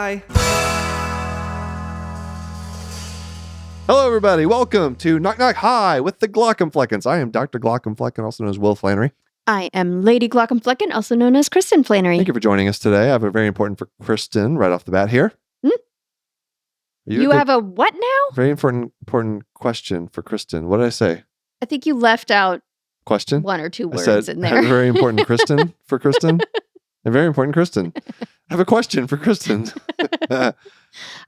Hi. Hello, everybody. Welcome to Knock Knock Hi with the Glockenfleckens. I am Dr. Glockenflecken, also known as Will Flannery. I am Lady Glockenflecken, also known as Kristen Flannery. Thank you for joining us today. I have a very important for Kristen right off the bat here. You have a what now? Very important question for Kristen. What did I say? I think you left out Question? one or two words I said, in I have a there. very important Kristen for Kristen. A very important Kristen. I have a question for Kristen. I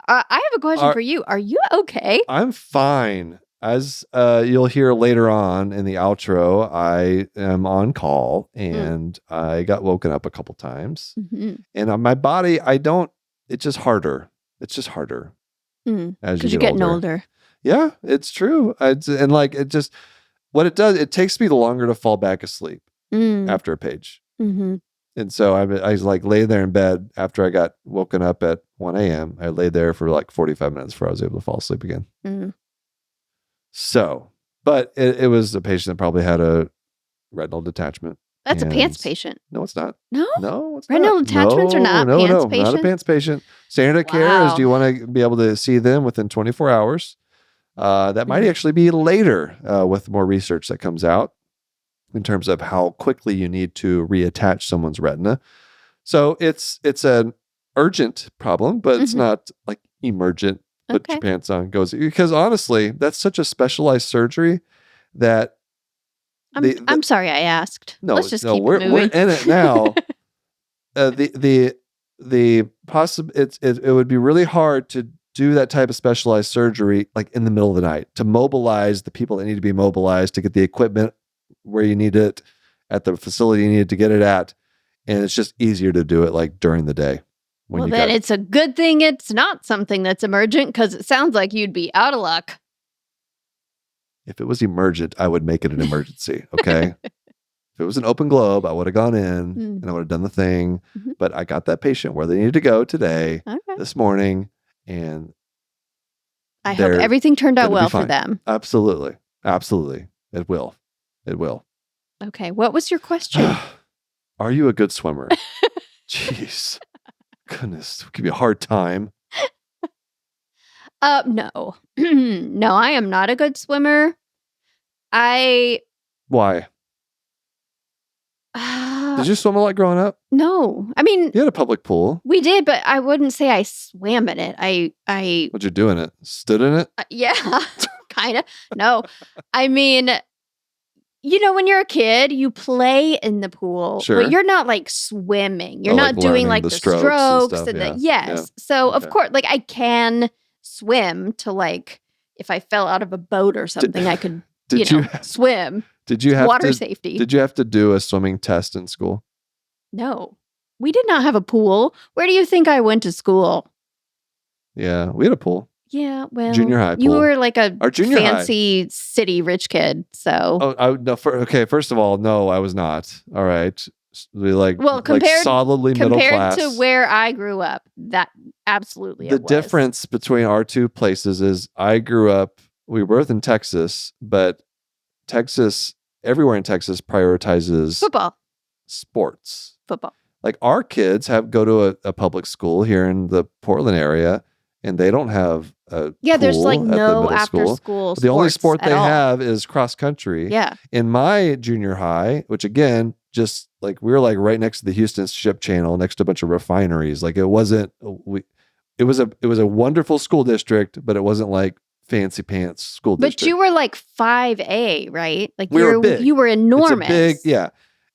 have a question for you. Are you okay? I'm fine. As you'll hear later on in the outro, I am on call and I got woken up a couple times. Mm-hmm. And on my body, it's just harder. It's just harder as Because you're getting older. Yeah, it's true. What it does, it takes me longer to fall back asleep after a page. Mm-hmm. And so I was like lay there in bed after I got woken up at 1 a.m. I laid there for like 45 minutes before I was able to fall asleep again. So, but it was a patient that probably had a retinal detachment. That's a pants patient. No, it's not. No? No, it's retinal not. detachments are not pants patients? Not a pants patient. Standard of care is, do you want to be able to see them within 24 hours? That might actually be later with more research that comes out in terms of how quickly you need to reattach someone's retina. So it's an urgent problem, but it's not like emergent. Put your pants on, because honestly, that's such a specialized surgery that I'm sorry I asked. Let's just keep it moving. We're in it now. It would be really hard to do that type of specialized surgery like in the middle of the night, to mobilize the people that need to be mobilized, to get the equipment where you need it at the facility you need to get it at. And it's just easier to do it like during the day. Well, then it's a good thing it's not something that's emergent, because it sounds like you'd be out of luck. If it was emergent, I would make it an emergency. Okay. If it was an open globe, I would have gone in and I would have done the thing. But I got that patient where they needed to go today, this morning. And I hope everything turned out well for them. Absolutely. Absolutely. It will. It will. Okay. What was your question? Are you a good swimmer? Jeez. Goodness. Give you a hard time. No. No, I am not a good swimmer. Why? Did you swim a lot growing up? No. I mean, you had a public pool. We did, but I wouldn't say I swam in it. What'd you do in it? Stood in it? Yeah, kind of. No. I mean, when you're a kid, you play in the pool, but you're not like swimming. You're not doing like the strokes and the yes. So of course, like I can swim to like if I fell out of a boat or something, I could swim. Did you have water safety? Did you have to do a swimming test in school? No, we did not have a pool. Where do you think I went to school? Yeah, we had a pool. Yeah, well, junior high pool. You were like a fancy city rich kid, so. First of all, no, I was not. All right, we solidly middle class. Compared to where I grew up, that absolutely the difference between our two places is I grew up. We were both in Texas, but Texas, everywhere in Texas, prioritizes football, sports, football. Like our kids go to a public school here in the Portland area. And they don't have a there's like no after school. The only sport they have is cross country. Yeah. In my junior high, which again, just like we were like right next to the Houston Ship Channel, next to a bunch of refineries. Like it was a wonderful school district, but it wasn't like fancy pants school district. But you were like 5A, right? Like we were big. You were enormous. It's a big.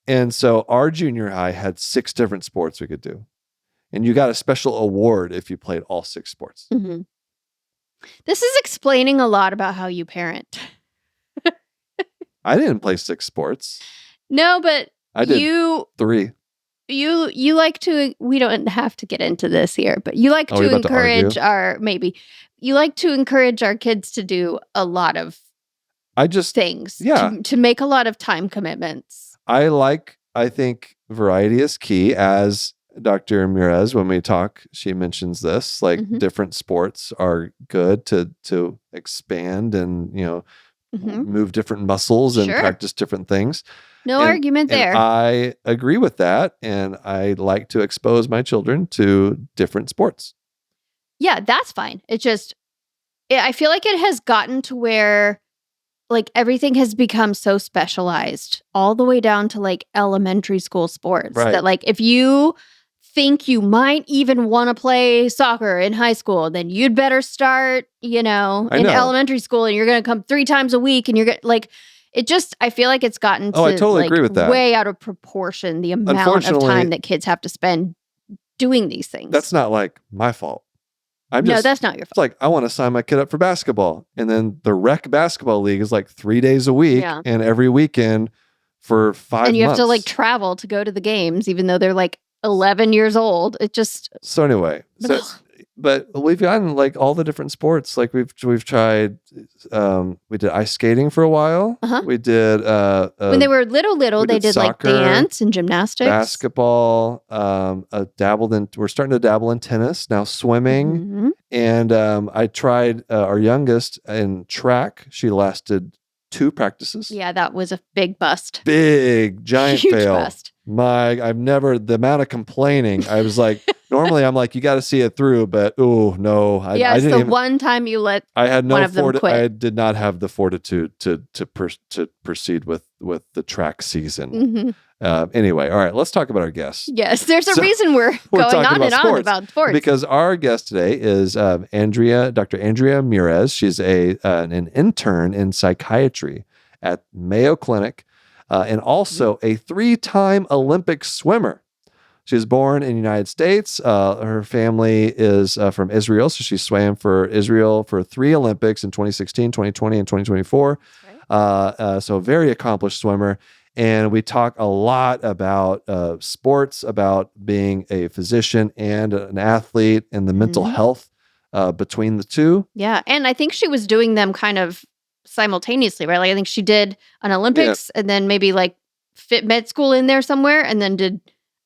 And so our junior high had 6 different sports we could do. And you got a special award if you played all 6 sports. Mm-hmm. This is explaining a lot about how you parent. I didn't play 6 sports. No, but I did 3. You like to, we don't have to get into this here, but you like to encourage you like to encourage our kids to do a lot of things. Yeah. To make a lot of time commitments. I think variety is key. As Dr. Murez, when we talk, she mentions this, like different sports are good to expand and, move different muscles and practice different things. No argument there. I agree with that. And I like to expose my children to different sports. Yeah, that's fine. It's just, I feel like it has gotten to where like everything has become so specialized all the way down to like elementary school sports that like if you think you might even want to play soccer in high school, then you'd better start, in elementary school, and you're going to come 3 times a week, and you're going to like, it just, I feel like it's gotten to I totally agree with that. Way out of proportion, the amount of time that kids have to spend doing these things. That's not like my fault. No, that's not your fault. It's like, I want to sign my kid up for basketball. And then the rec basketball league is like 3 days a week and every weekend for 5 months. And you have to like travel to go to the games, even though they're like 11 years old. It just... So anyway, but we've gotten like all the different sports. Like we've tried, we did ice skating for a while. We did... when they were little, they did soccer, like dance and gymnastics. Basketball, we're starting to dabble in tennis, now swimming. And I tried our youngest in track. She lasted 2 practices. Yeah, that was a big bust. Big, giant Huge fail. Bust. The amount of complaining, I was like, normally I'm like, you got to see it through, but no. I didn't one time you let I had no one of them quit. I did not have the fortitude to proceed with the track season. Anyway, all right, let's talk about our guests. Yes, there's a reason we're going on and on about sports. Because our guest today is Dr. Andi Murez. She's an intern in psychiatry at Mayo Clinic and also a 3-time Olympic swimmer. She was born in the United States. Her family is from Israel, so she swam for Israel for 3 Olympics in 2016, 2020, and 2024. Right. So a very accomplished swimmer. And we talk a lot about sports, about being a physician and an athlete, and the mental health between the two. Yeah, and I think she was doing them kind of simultaneously, right? Like I think she did an Olympics and then maybe like fit med school in there somewhere, and then did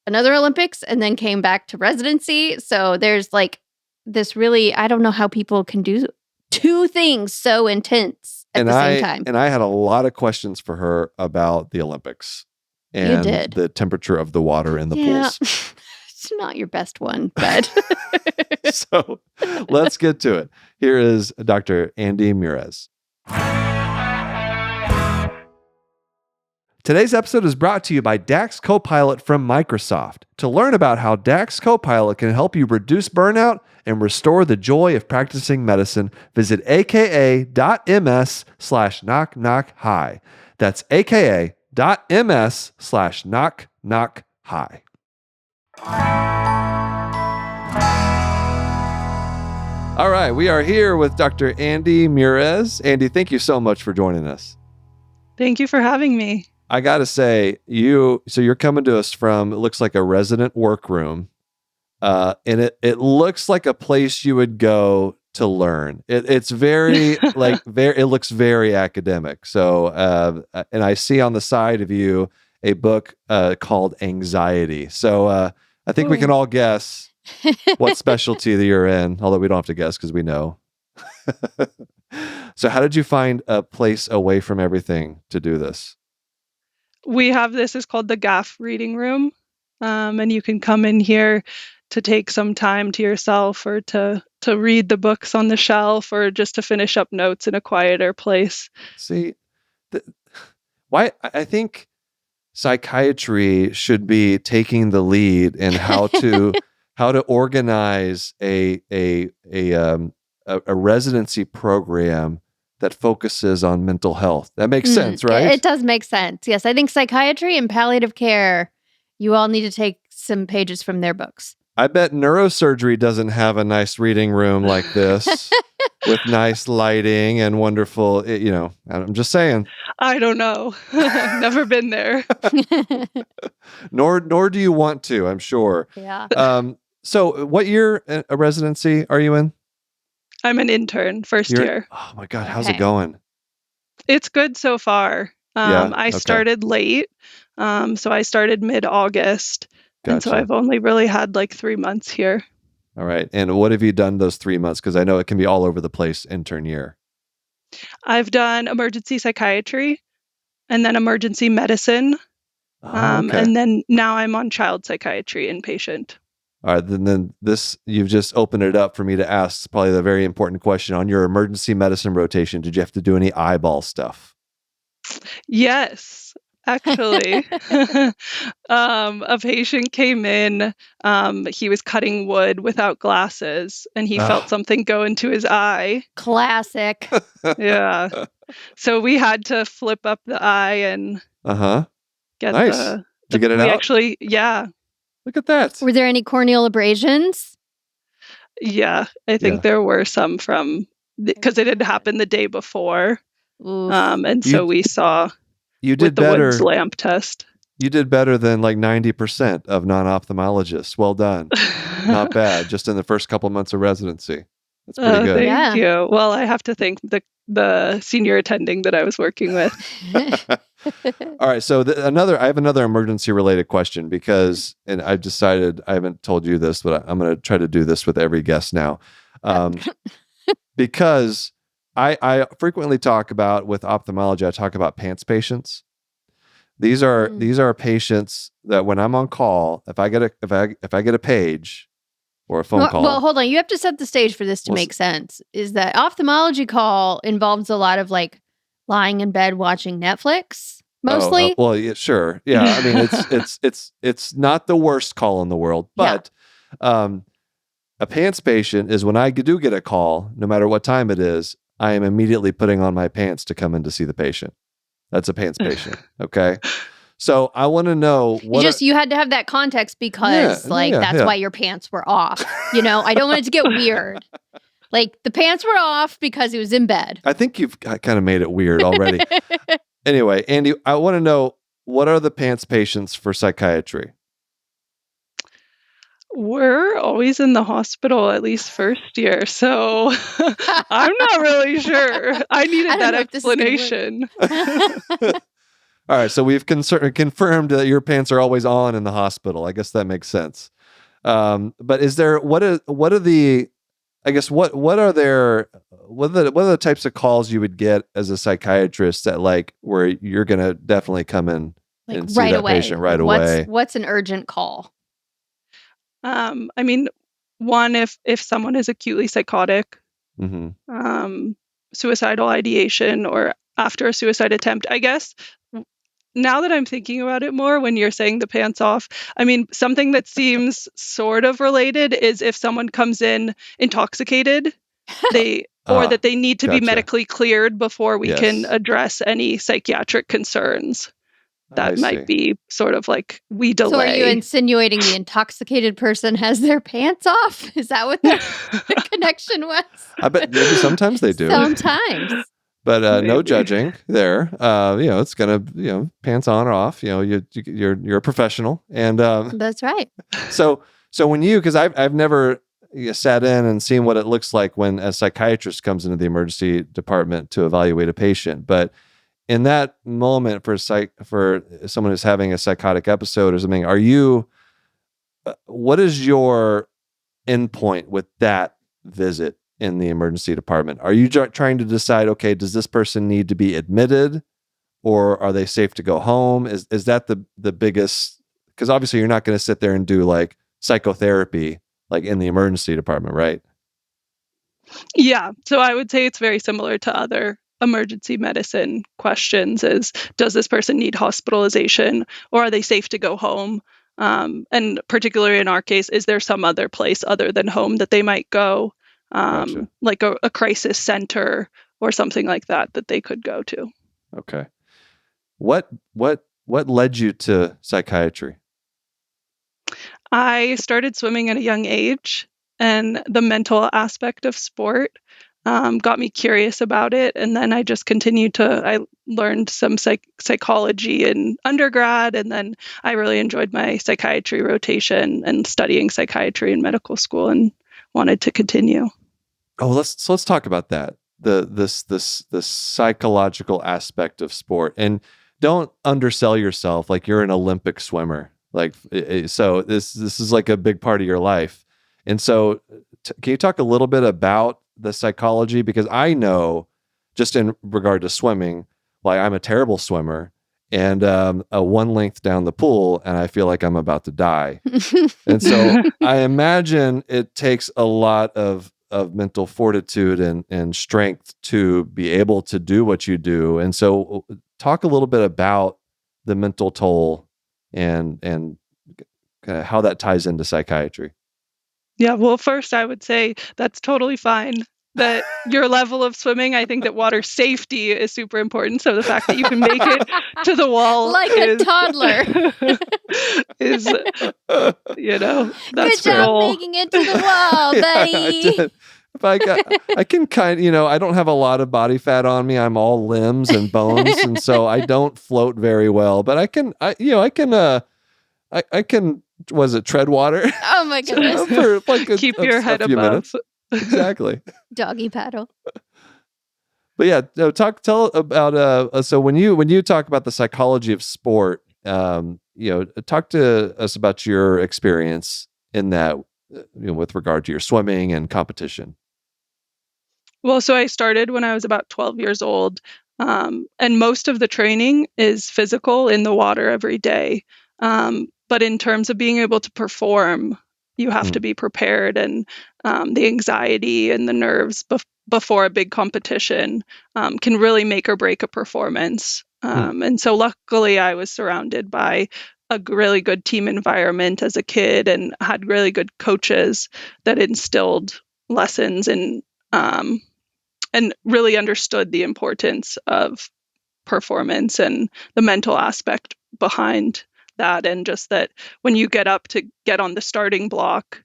another Olympics, and then came back to residency. So there's like this really, I don't know how people can do 2 things so intense at the same time. And I had a lot of questions for her about the Olympics and the temperature of the water in the pools. It's not your best one, but... So let's get to it. Here is Dr. Andi Murez. Today's episode is brought to you by DAX Copilot from Microsoft. To learn about how DAX Copilot can help you reduce burnout and restore the joy of practicing medicine, visit aka.ms/knock-knock-hi. That's aka.ms/knock-knock-hi. All right, we are here with Dr. Andi Murez. Andi, thank you so much for joining us. Thank you for having me. I got to say, you're coming to us from, it looks like a resident workroom. And it looks like a place you would go to learn. It's very, it looks very academic. So, and I see on the side of you a book called Anxiety. So I think we can all guess what specialty that you're in, although we don't have to guess because we know. So how did you find a place away from everything to do this? We have this is called the GAF reading room. And you can come in here to take some time to yourself, or to read the books on the shelf, or just to finish up notes in a quieter place. See, why I think psychiatry should be taking the lead in how to organize a residency program that focuses on mental health. That makes sense, right? It does make sense. Yes, I think psychiatry and palliative care, you all need to take some pages from their books. I bet neurosurgery doesn't have a nice reading room like this with nice lighting and wonderful, I'm just saying. I don't know. I've never been there. Nor do you want to, I'm sure. Yeah. So what year a residency are you in? I'm an intern, first year. Oh my God, how's it going? It's good so far. I started late. So I started mid-August. Gotcha. And so I've only really had like 3 months here. All right. And what have you done those 3 months? Because I know it can be all over the place intern year. I've done emergency psychiatry and then emergency medicine. And then now I'm on child psychiatry inpatient. All right, then this, you've just opened it up for me to ask probably the very important question. On your emergency medicine rotation, did you have to do any eyeball stuff? Yes, actually. A patient came in, he was cutting wood without glasses, and he felt something go into his eye. Classic. Yeah. So we had to flip up the eye and get nice. Did you get it out? Actually, yeah. Look at that. Were there any corneal abrasions? Yeah, I think there were some because it had happened the day before. And so we saw you did with the better. Woods lamp test. You did better than like 90% of non-ophthalmologists. Well done. Not bad. Just in the first couple months of residency. That's pretty good. Thank you. Well, I have to thank the senior attending that I was working with. All right. So I have another emergency related question because, and I've decided, I haven't told you this, but I'm going to try to do this with every guest now. Because I frequently talk about, with ophthalmology, I talk about pants patients. These are patients that when I'm on call, if I get a page or a phone call. Well, hold on. You have to set the stage for this to make sense. Is that ophthalmology call involves a lot of like lying in bed watching Netflix mostly? Well, yeah, sure. Yeah. I mean, it's not the worst call in the world, but a pants patient is when I do get a call, no matter what time it is, I am immediately putting on my pants to come in to see the patient. That's a pants patient. Okay. So I want to know you had to have that context because that's why your pants were off. I don't want it to get weird. Like the pants were off because he was in bed. I think you've kind of made it weird already. Anyway, Andi, I want to know, what are the pants patients for psychiatry? We're always in the hospital, at least first year, so I'm not really sure. I needed that explanation. All right, so we've confirmed that your pants are always on in the hospital. I guess that makes sense. But is there what are the types of calls you would get as a psychiatrist that like where you're gonna definitely come in and see that patient right away? What's an urgent call? I mean, one, if someone is acutely psychotic, suicidal ideation, or after a suicide attempt, I guess. Now that I'm thinking about it more, when you're saying the pants off, I mean, something that seems sort of related is if someone comes in intoxicated, or that they need to be medically cleared before we can address any psychiatric concerns. That might be sort of like we delay. So are you insinuating the intoxicated person has their pants off? Is that what the connection was? I bet maybe sometimes they do. Sometimes. But no judging there. It's gonna, pants on or off. You're a professional, and that's right. So when because I've never sat in and seen what it looks like when a psychiatrist comes into the emergency department to evaluate a patient, but in that moment for someone who's having a psychotic episode or something, what is your endpoint with that visit in the emergency department? Are you trying to decide, okay, does this person need to be admitted or are they safe to go home? Is that the biggest, because obviously you're not going to sit there and do like psychotherapy like in the emergency department, right? Yeah. So I would say it's very similar to other emergency medicine questions is, does this person need hospitalization or are they safe to go home? And particularly in our case, is there some other place other than home that they might go? Gotcha. Like a crisis center or something like that they could go to. Okay. What led you to psychiatry? I started swimming at a young age, and the mental aspect of sport got me curious about it. And then I just continued I learned some psychology in undergrad. And then I really enjoyed my psychiatry rotation and studying psychiatry in medical school and wanted to continue. Oh, let's talk about that. The psychological aspect of sport, and don't undersell yourself like you're an Olympic swimmer. Like, so this is like a big part of your life. And so can you talk a little bit about the psychology? Because I know just in regard to swimming, like I'm a terrible swimmer and one length down the pool, and I feel like I'm about to die. And so I imagine it takes a lot of mental fortitude and strength to be able to do what you do. And so talk a little bit about the mental toll and kind of how that ties into psychiatry. Yeah, well, first I would say that's totally fine. That your level of swimming, I think that water safety is super important. So the fact that you can make it to the wall like a toddler is, that's good job making it to the wall, buddy. I can I don't have a lot of body fat on me. I'm all limbs and bones, and so I don't float very well. But I can was it tread water? Oh my goodness! For like keep your head above. Minutes. Exactly. Doggy paddle. But yeah, tell about so when you talk about the psychology of sport, talk to us about your experience in that, with regard to your swimming and competition. Well, so I started when I was about 12 years old, and most of the training is physical in the water every day. But in terms of being able to perform, you have to be prepared, and the anxiety and the nerves before a big competition can really make or break a performance. And so luckily I was surrounded by a really good team environment as a kid and had really good coaches that instilled lessons and really understood the importance of performance and the mental aspect behind that. And just that when you get up to get on the starting block,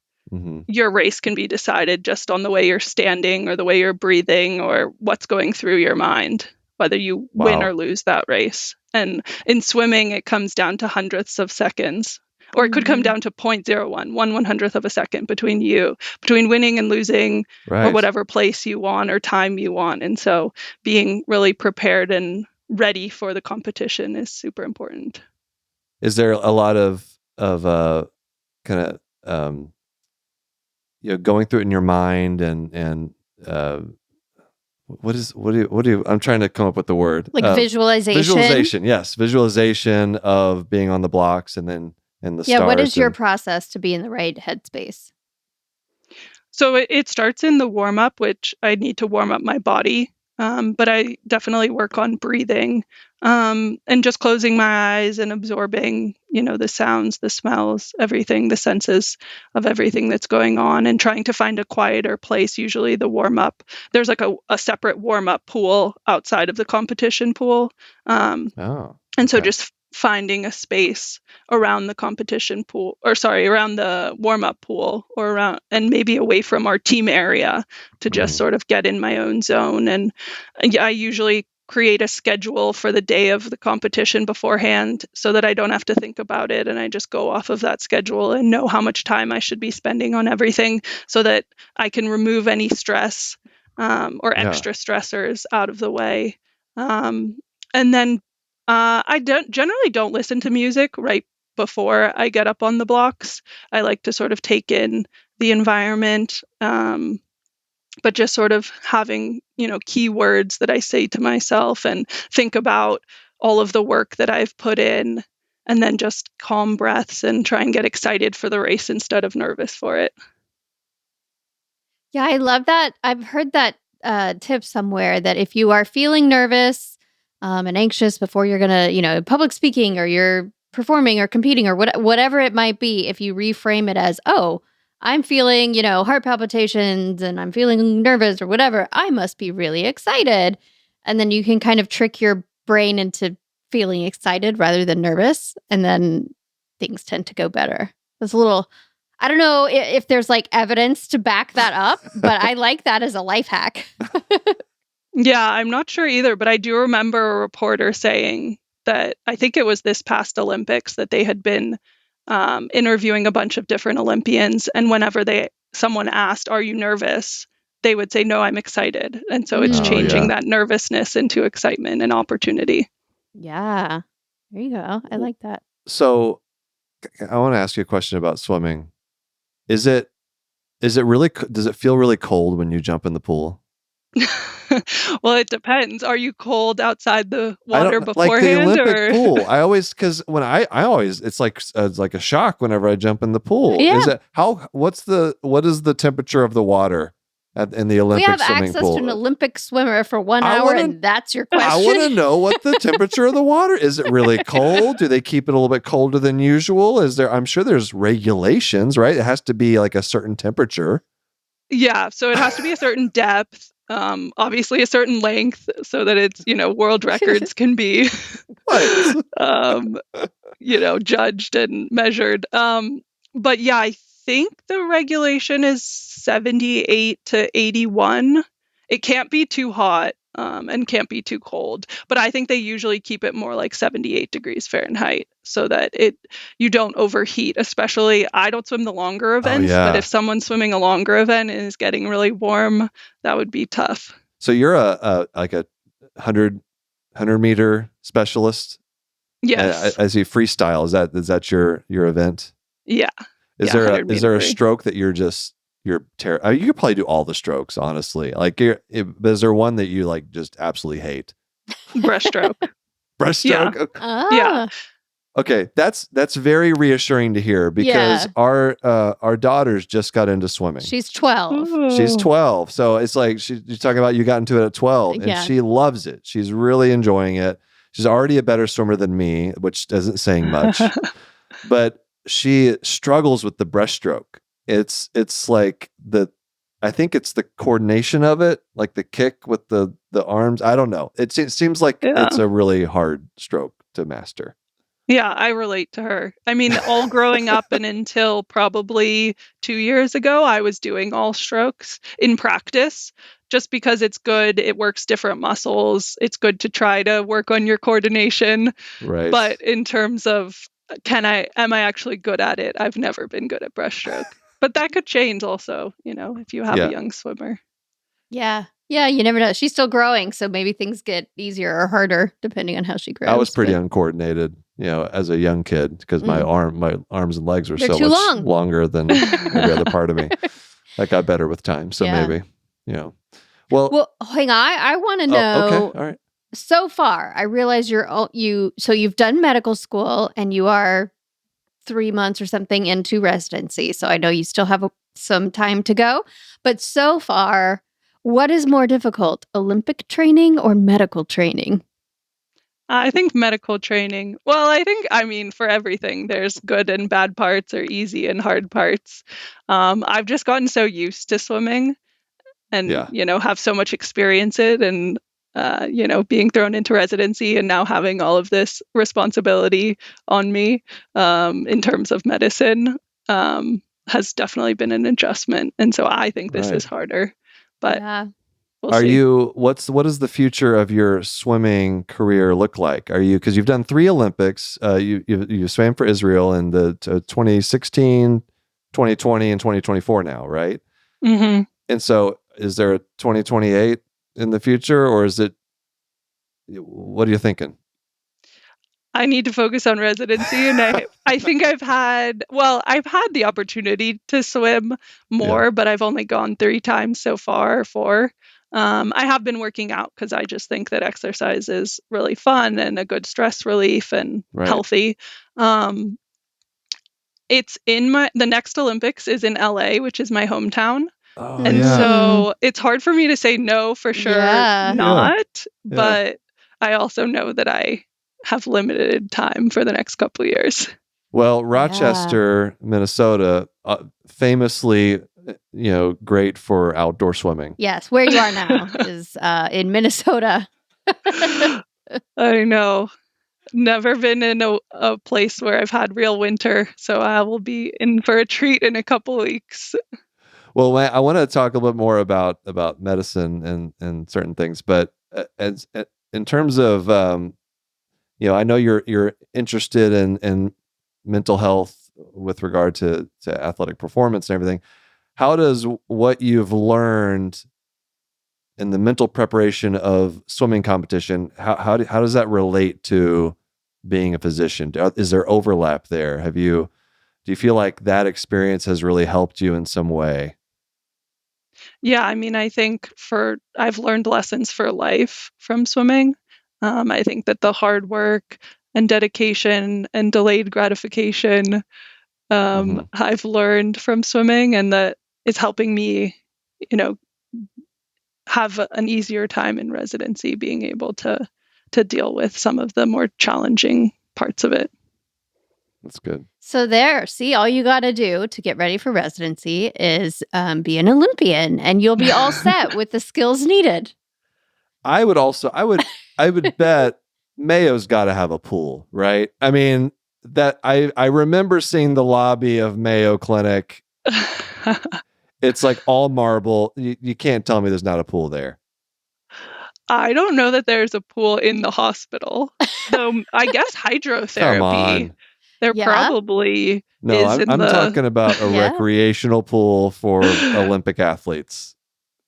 your race can be decided just on the way you're standing or the way you're breathing or what's going through your mind, whether you win or lose that race. And in swimming, it comes down to hundredths of seconds, or it could come down to 0.01, 1/100th of a second between winning and losing, or whatever place you want or time you want. And so being really prepared and ready for the competition is super important. Is there a lot of kind of going through it in your mind and what do you I'm trying to come up with the word, like visualization. Yes, visualization of being on the blocks and then the stars. What is your process to be in the right headspace? So it starts in the warm up, which I need to warm up my body. But I definitely work on breathing and just closing my eyes and absorbing, the sounds, the smells, everything, the senses of everything that's going on, and trying to find a quieter place. Usually the warm up, there's like a separate warm up pool outside of the competition pool. And so just finding a space around the competition pool, around the warm-up pool, or around, and maybe away from our team area, to just sort of get in my own zone. And I usually create a schedule for the day of the competition beforehand so that I don't have to think about it, and I just go off of that schedule and know how much time I should be spending on everything so that I can remove any stress or extra stressors out of the way. And then I generally don't listen to music right before I get up on the blocks. I like to sort of take in the environment, but just sort of having, key words that I say to myself and think about all of the work that I've put in, and then just calm breaths and try and get excited for the race instead of nervous for it. Yeah, I love that. I've heard that tip somewhere, that if you are feeling nervous and anxious before you're going to, public speaking, or you're performing or competing or whatever it might be, if you reframe it as, oh, I'm feeling, heart palpitations and I'm feeling nervous or whatever, I must be really excited. And then you can kind of trick your brain into feeling excited rather than nervous. And then things tend to go better. It's a little, I don't know if there's like evidence to back that up, but I like that as a life hack. Yeah, I'm not sure either, but I do remember a reporter saying that, I think it was this past Olympics, that they had been interviewing a bunch of different Olympians, and whenever someone asked, "Are you nervous?" they would say, "No, I'm excited." And so it's changing that nervousness into excitement and opportunity. Yeah, there you go. I like that. So I want to ask you a question about swimming. Does it feel really cold when you jump in the pool? Well, it depends. Are you cold outside the water beforehand? Like the Olympic pool. I always, because when I always, it's like a shock whenever I jump in the pool. Yeah. Is it what is the temperature of the water in the Olympic swimming pool? We have access to an Olympic swimmer for 1 hour, and that's your question. I want to know what the temperature of the water is. It really cold? Do they keep it a little bit colder than usual? I'm sure there's regulations, right? It has to be like a certain temperature. Yeah, so it has to be a certain depth, obviously a certain length, so that it's, world records can be, judged and measured. But yeah, I think the regulation is 78 to 81. It can't be too hot, and can't be too cold. But I think they usually keep it more like 78 degrees Fahrenheit so that you don't overheat. Especially, I don't swim the longer events, but if someone's swimming a longer event and is getting really warm, that would be tough. So you're a 100-meter specialist? Yes. As you freestyle, is that your event? Yeah. Is there a stroke that you're terrible? You could probably do all the strokes, honestly. Like, is there one that you like just absolutely hate? Breaststroke. Breaststroke. Yeah. Yeah. Okay, that's very reassuring to hear because our daughters just got into swimming. She's 12. Ooh. She's 12, so it's like you're talking about you got into it at 12, and she loves it. She's really enjoying it. She's already a better swimmer than me, which isn't saying much, but she struggles with the breaststroke. It's like I think it's the coordination of it, like the kick with the arms. I don't know. It seems like it's a really hard stroke to master. Yeah, I relate to her. I mean, all growing up and until probably 2 years ago, I was doing all strokes in practice just because it's good. It works different muscles. It's good to try to work on your coordination. Right. But in terms of am I actually good at it? I've never been good at breaststroke. But that could change also, if you have a young swimmer. Yeah. Yeah, you never know. She's still growing, so maybe things get easier or harder depending on how she grows. I was pretty uncoordinated, as a young kid because my arms and legs were so much longer than every other part of me. I got better with time, so maybe, Well, hang on. I want to know. Okay, all right. So far, I realize you've done medical school and you are 3 months or something into residency. So I know you still have some time to go. But so far, what is more difficult, Olympic training or medical training? I think medical training. Well, for everything, there's good and bad parts or easy and hard parts. I've just gotten so used to swimming and, have so much experience in it and, being thrown into residency and now having all of this responsibility on me in terms of medicine has definitely been an adjustment. And so I think this is harder. But we'll see. What does the future of your swimming career look like? Because you've done 3 Olympics, you swam for Israel in the 2016, 2020, and 2024 now, right? Mm-hmm. And so is there a 2028 in the future, or is it, what are you thinking? I need to focus on residency, and I think I've had the opportunity to swim more, but I've only gone 3 times so far. 4. I have been working out because I just think that exercise is really fun and a good stress relief and healthy. It's the next Olympics is in LA, which is my hometown. So it's hard for me to say no for sure but I also know that I have limited time for the next couple of years. Well, Rochester, Minnesota, famously, great for outdoor swimming. Yes, where you are now is in Minnesota. I know. Never been in a place where I've had real winter, so I will be in for a treat in a couple of weeks. Well, I want to talk a little bit more about medicine and certain things, but as in terms of I know you're interested in mental health with regard to athletic performance and everything. How does what you've learned in the mental preparation of swimming competition, how does that relate to being a physician? Is there overlap there? Do you feel like that experience has really helped you in some way? Yeah, I mean, I think I've learned lessons for life from swimming. I think that the hard work and dedication and delayed gratification I've learned from swimming, and that is helping me, have an easier time in residency, being able to deal with some of the more challenging parts of it. That's good. So see, all you got to do to get ready for residency is be an Olympian, and you'll be all set with the skills needed. I would bet Mayo's got to have a pool, right? I mean, that I remember seeing the lobby of Mayo Clinic. It's like all marble. You can't tell me there's not a pool there. I don't know that there's a pool in the hospital. Though I guess hydrotherapy. Come on. There probably no. I'm talking about a recreational pool for Olympic athletes.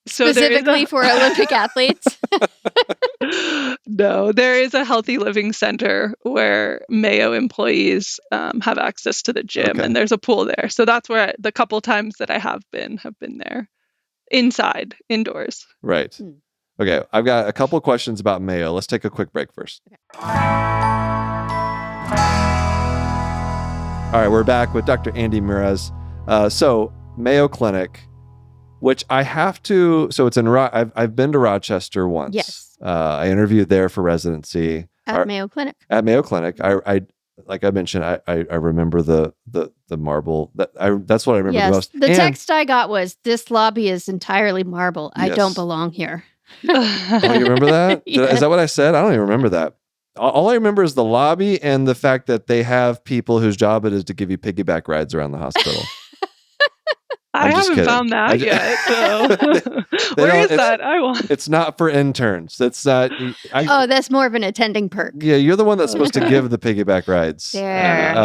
So specifically for Olympic athletes? No, there is a healthy living center where Mayo employees have access to the gym, and there's a pool there. So that's where the couple times that I have been there. Indoors. Right. Okay, I've got a couple questions about Mayo. Let's take a quick break first. Okay. All right, we're back with Dr. Andi Murez. So Mayo Clinic, which I have to. So it's in. I've been to Rochester once. Yes. I interviewed there for residency at Mayo Clinic. At Mayo Clinic, I like I mentioned, I remember the marble. That's what I remember the most. The text I got was, "This lobby is entirely marble. I don't belong here." Oh, you remember that? Yes. Is that what I said? I don't even remember that. All I remember is the lobby and the fact that they have people whose job it is to give you piggyback rides around the hospital. I haven't found that yet. So. Where is that? It's not for interns. That's not. That's more of an attending perk. Yeah, you're the one that's supposed to give the piggyback rides. There.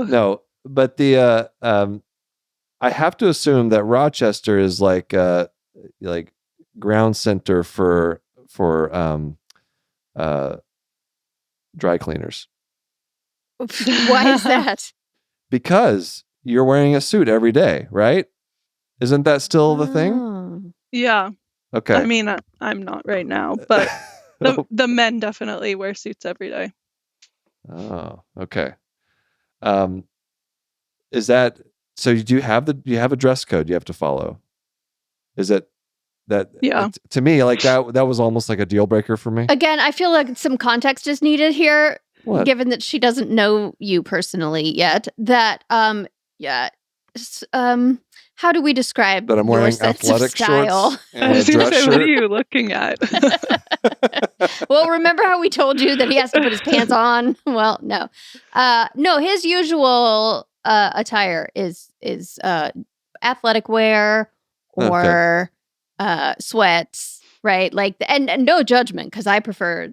No, but I have to assume that Rochester is like ground center for dry cleaners. Why is that? Because you're wearing a suit every day, right? Isn't that still the thing? Yeah. Okay. I mean, I'm not right now, but the men definitely wear suits every day. Oh, okay. Is that so? Do you have a dress code you have to follow? Is it that? Yeah. To me, like that was almost like a deal breaker for me. Again, I feel like some context is needed here, given that she doesn't know you personally yet. That how do we describe that I'm wearing athletic style? Shorts and a dress shirt? What are you looking at? Well, remember how we told you that he has to put his pants on? Well, no. No, his usual attire is athletic wear or sweats, right? Like, and no judgment, because I prefer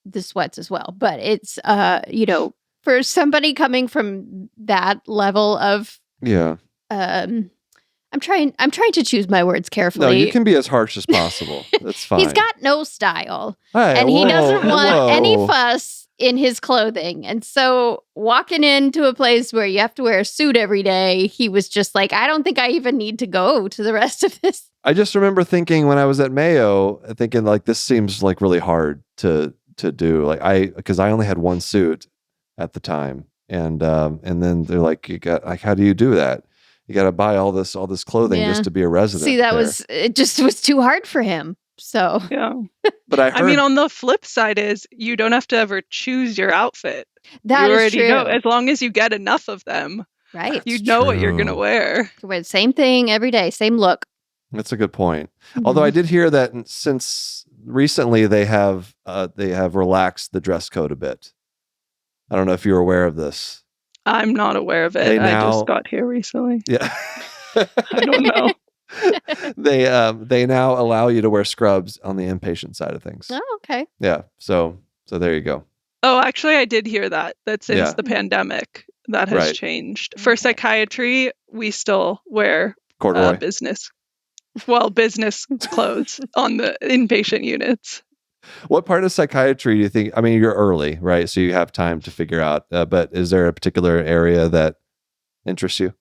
the sweats as well. But it's for somebody coming from that level of I'm trying to choose my words carefully. No, you can be as harsh as possible. That's fine. He's got no style. And he doesn't want any fuss in his clothing. And so walking into a place where you have to wear a suit every day, he was just like, I don't think I even need to go to the rest of this. I just remember thinking when I was at Mayo, thinking like, this seems like really hard to do. Like because I only had one suit at the time. And then they're like, how do you do that? You got to buy all this clothing just to be a resident. See, it just was too hard for him. So yeah, but I mean, on the flip side is you don't have to ever choose your outfit. That is true. Know, as long as you get enough of them, right? You know what you're gonna wear. Same thing every day, same look. That's a good point. Mm-hmm. Although I did hear that since recently they have relaxed the dress code a bit. I don't know if you're aware of this. I'm not aware of it. I just got here recently. Yeah. I don't know. They now allow you to wear scrubs on the inpatient side of things. Oh, okay. Yeah. So there you go. Oh, actually, I did hear that since the pandemic, that has changed. For psychiatry, we still wear business clothes on the inpatient units. What part of psychiatry do you think? I mean, you're early, right? So you have time to figure out. But is there a particular area that interests you?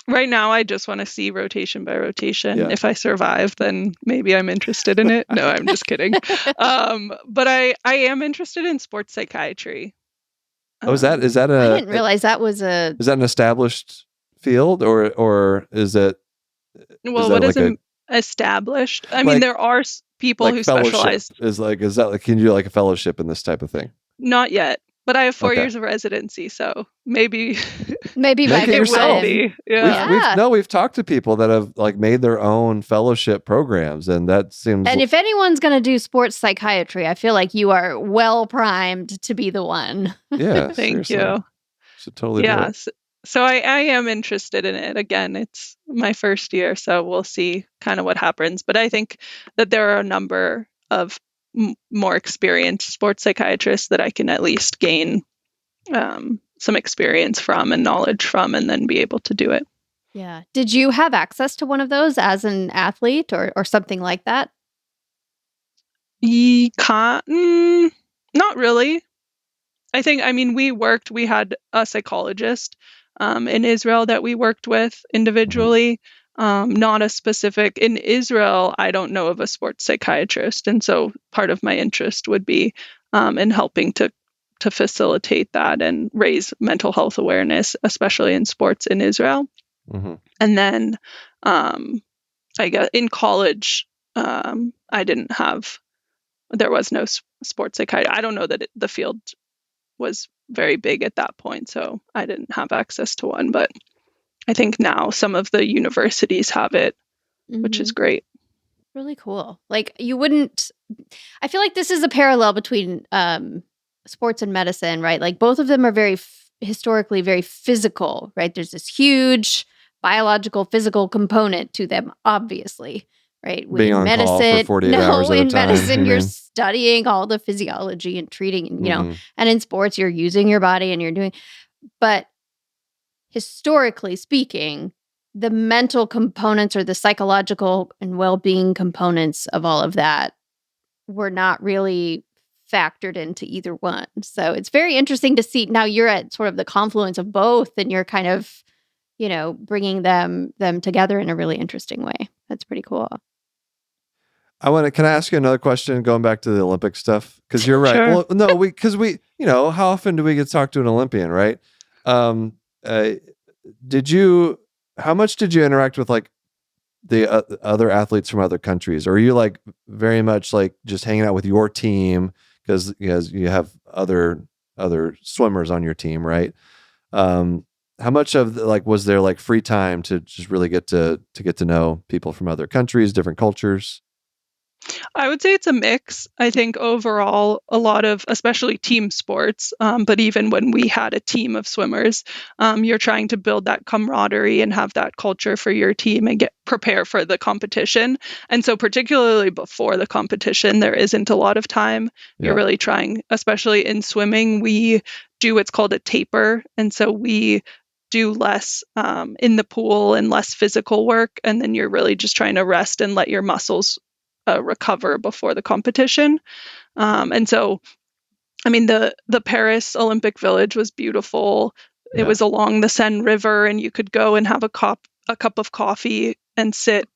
Right now, I just want to see rotation by rotation. Yeah. If I survive, then maybe I'm interested in it. No, I'm just kidding. But I am interested in sports psychiatry. Oh, is that a? I didn't realize that was a. Is that an established field, or is it? Well, what is established? I mean, there are people like who specialize. Is that like, can you do like a fellowship in this type of thing? Not yet. But I have 4 years of residency, so maybe by it yourself. Yeah. We've talked to people that have like made their own fellowship programs, and that seems. And if anyone's going to do sports psychiatry, I feel like you are well primed to be the one. Yeah, thank you. Should totally do it. So I am interested in it. Again, it's my first year, so we'll see kind of what happens. But I think that there are a number of more experienced sports psychiatrists that I can at least gain some experience from and knowledge from, and then be able to do it. Yeah. Did you have access to one of those as an athlete or something like that? Not really. We had a psychologist in Israel that we worked with individually. Not a specific in Israel. I don't know of a sports psychiatrist, and so part of my interest would be in helping to facilitate that and raise mental health awareness, especially in sports in Israel. And then I guess in college, I didn't have. There was no sports psychiatry. I don't know that the field was very big at that point, so I didn't have access to one. But I think now some of the universities have it, which is great. Really cool. Like you wouldn't. I feel like this is a parallel between sports and medicine, right? Like both of them are very historically very physical, right? There's this huge biological, physical component to them, obviously. Right. Being on call for 48 hours at a time. In medicine, you're studying all the physiology and treating, and in sports, you're using your body and you're doing. But historically speaking, the mental components or the psychological and well-being components of all of that were not really factored into either one. So it's very interesting to see. Now you're at sort of the confluence of both, and you're kind of, bringing them together in a really interesting way. That's pretty cool. Can I ask you another question going back to the Olympic stuff? Because you're right. Sure. Well, no, because how often do we get to talk to an Olympian, right? How much did you interact with like the other athletes from other countries? Or are you like very much like just hanging out with your team because you have other swimmers on your team, right? How much of was there like free time to just really get to know people from other countries, different cultures? I would say it's a mix. I think overall, a lot of, especially team sports, but even when we had a team of swimmers, you're trying to build that camaraderie and have that culture for your team and prepare for the competition. And so particularly before the competition, there isn't a lot of time. Yeah. You're really trying, especially in swimming, we do what's called a taper. And so we do less in the pool and less physical work. And then you're really just trying to rest and let your muscles recover before the competition. And so, the Paris Olympic Village was beautiful. Yeah. It was along the Seine River, and you could go and have a cup of coffee and sit,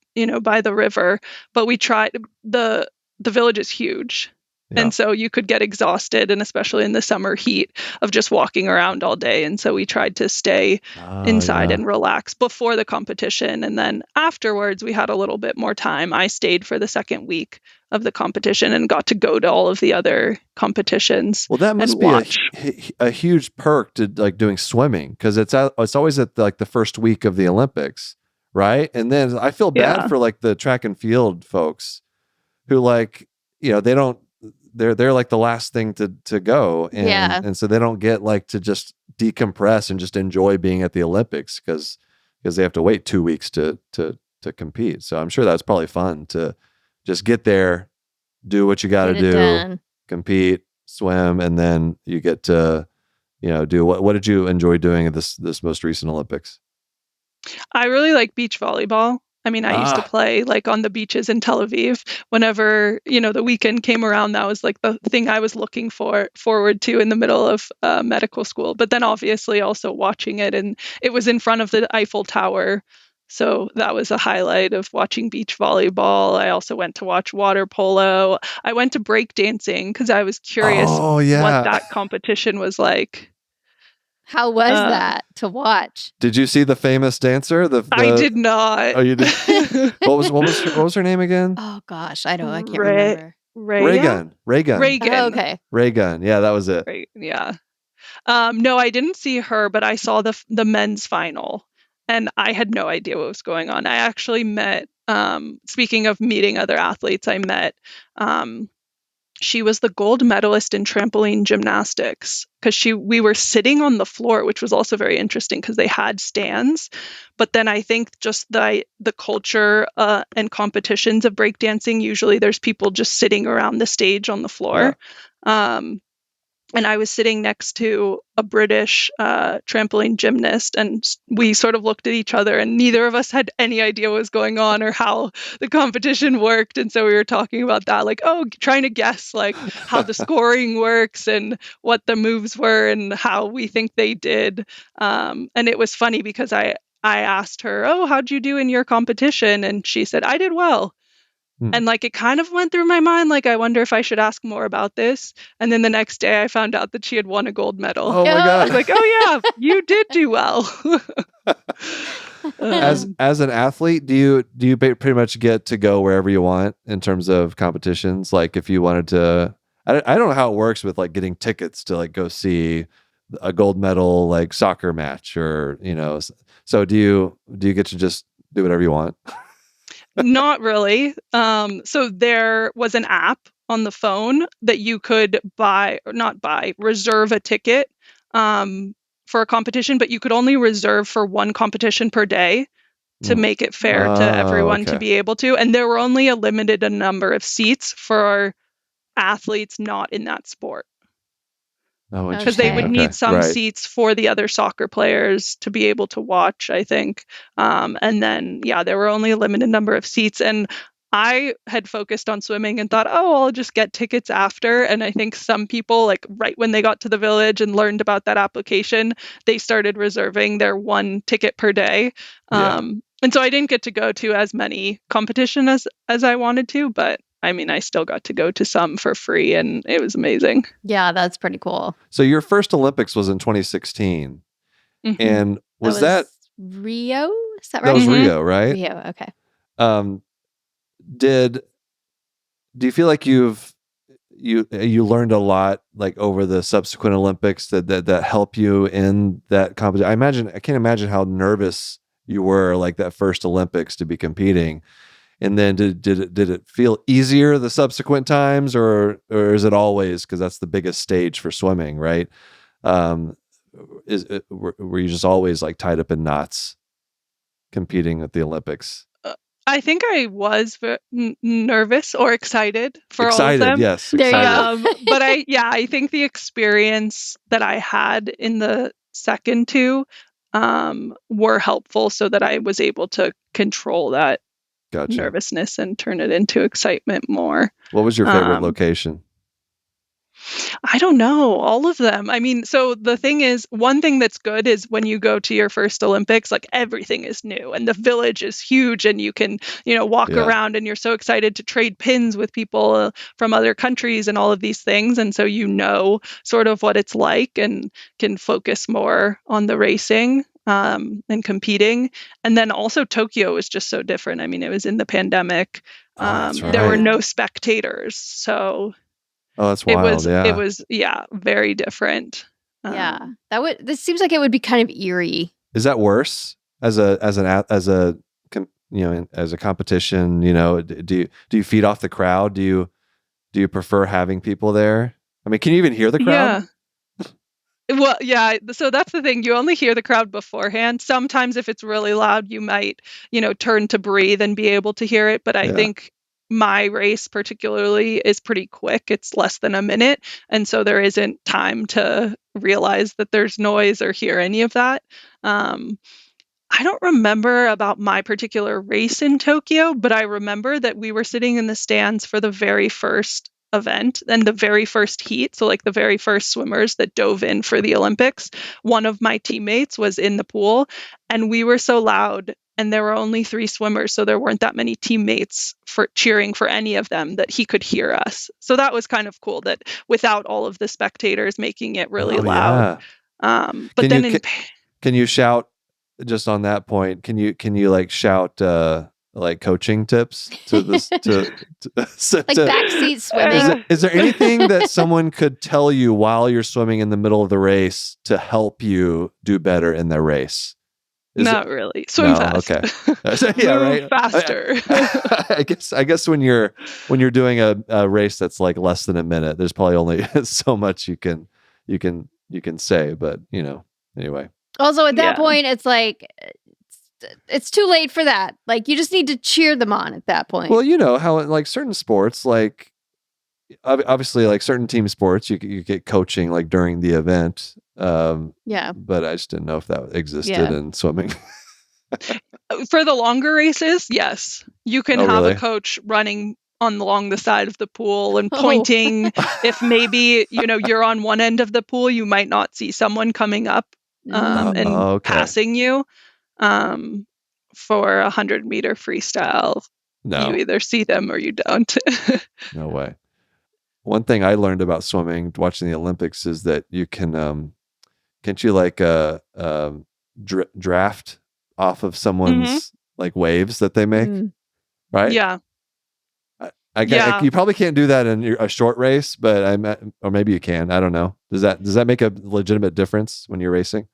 by the river. But we tried, the village is huge. Yeah. And so you could get exhausted, and especially in the summer heat of just walking around all day. And so we tried to stay inside and relax before the competition. And then afterwards, we had a little bit more time. I stayed for the second week of the competition and got to go to all of the other competitions. Well, that must be a huge perk to like doing swimming, because it's always at like the first week of the Olympics, right? And then I feel bad for like the track and field folks who they're like the last thing to go. And so they don't get like to just decompress and just enjoy being at the Olympics because they have to wait 2 weeks to compete. So I'm sure that's probably fun to just get there, do what you got to do, compete, swim, and then you get to, do what did you enjoy doing at this most recent Olympics? I really like beach volleyball. I mean, I used to play like on the beaches in Tel Aviv. Whenever, the weekend came around, that was like the thing I was looking forward to in the middle of medical school. But then obviously also watching it, and it was in front of the Eiffel Tower. So that was a highlight of watching beach volleyball. I also went to watch water polo. I went to breakdancing because I was curious what that competition was like. How was that to watch? Did you see the famous dancer? I did not. Oh, you did. what was her name again? Oh gosh, I can't remember. Reagan. Oh, okay. Reagan. Yeah, that was it. Right. Yeah. No, I didn't see her, but I saw the men's final, and I had no idea what was going on. I actually met. Speaking of meeting other athletes, I met. She was the gold medalist in trampoline gymnastics because we were sitting on the floor, which was also very interesting because they had stands. But then I think just the culture and competitions of breakdancing, usually there's people just sitting around the stage on the floor. Yeah. And I was sitting next to a British trampoline gymnast, and we sort of looked at each other, and neither of us had any idea what was going on or how the competition worked. And so we were talking about that, like, trying to guess like how the scoring works and what the moves were and how we think they did. And it was funny because I asked her, how'd you do in your competition? And she said, I did well. And like, it kind of went through my mind, like, I wonder if I should ask more about this. And then the next day I found out that she had won a gold medal. Oh my God. I was like, oh yeah, you did do well. As an athlete, do you pretty much get to go wherever you want in terms of competitions? Like if you wanted to, I don't know how it works with like getting tickets to like go see a gold medal, like soccer match or, so do you get to just do whatever you want? Not really. So there was an app on the phone that you could reserve a ticket for a competition, but you could only reserve for one competition per day to make it fair to everyone to be able to. And there were only a limited number of seats for athletes not in that sport. Because they would need some seats for the other soccer players to be able to watch, I think. And then, there were only a limited number of seats. And I had focused on swimming and thought, I'll just get tickets after. And I think some people, like right when they got to the village and learned about that application, they started reserving their one ticket per day. And so I didn't get to go to as many competitions as I wanted to, but I mean, I still got to go to some for free, and it was amazing. Yeah, that's pretty cool. So your first Olympics was in 2016. Mm-hmm. And was that Rio? Is that right? That was Rio, right? Rio, okay. Do you feel like you learned a lot like over the subsequent Olympics that help you in that competition? I can't imagine how nervous you were like that first Olympics to be competing. And then did it feel easier the subsequent times, or is it always, because that's the biggest stage for swimming, right? Were you just always like tied up in knots competing at the Olympics? I think I was nervous or excited for all of them. Yes, there you go. But I think the experience that I had in the second two were helpful, so that I was able to control that nervousness and turn it into excitement more. What was your favorite location? I don't know, all of them. I mean, so the thing is, one thing that's good is when you go to your first Olympics, like everything is new and the village is huge and you can, walk around and you're so excited to trade pins with people from other countries and all of these things. And so sort of what it's like and can focus more on the racing and competing. And then also Tokyo was just so different. I mean, it was in the pandemic. There were no spectators. So that's wild. It was very different. This seems like it would be kind of eerie. Is that worse as a competition? Do you feed off the crowd? Do you prefer having people there? I mean, can you even hear the crowd? Yeah. Well, yeah. So that's the thing. You only hear the crowd beforehand. Sometimes if it's really loud, you might, turn to breathe and be able to hear it. But I think my race particularly is pretty quick. It's less than a minute. And so there isn't time to realize that there's noise or hear any of that. I don't remember about my particular race in Tokyo, but I remember that we were sitting in the stands for the very first event and the very first heat. So, like the very first swimmers that dove in for the Olympics. One of my teammates was in the pool, and we were so loud. And there were only 3 swimmers, so there weren't that many teammates for cheering for any of them that he could hear us. So that was kind of cool that without all of the spectators making it really loud. But can you shout just on that point? Can you like shout like coaching tips to this like backseat swimming? Is there anything that someone could tell you while you're swimming in the middle of the race to help you do better in the race? Not really. Swim fast. Okay. Yeah, right. Faster. I guess when you're doing a race that's like less than a minute, there's probably only so much you can say, but anyway. Also at that point, it's like it's too late for that. Like you just need to cheer them on at that point. Well, you know how like certain sports, like obviously like certain team sports, you get coaching like during the event. But I just didn't know if that existed in swimming. For the longer races, yes, you can have a coach running along the side of the pool and pointing. If maybe you're on one end of the pool, you might not see someone coming up and passing you. For 100-meter freestyle, you either see them or you don't. No way. One thing I learned about swimming watching the Olympics is that you can can't you like draft off of someone's like waves that they make, right? Yeah. I guess you probably can't do that in a short race, but or maybe you can. I don't know. Does that make a legitimate difference when you're racing?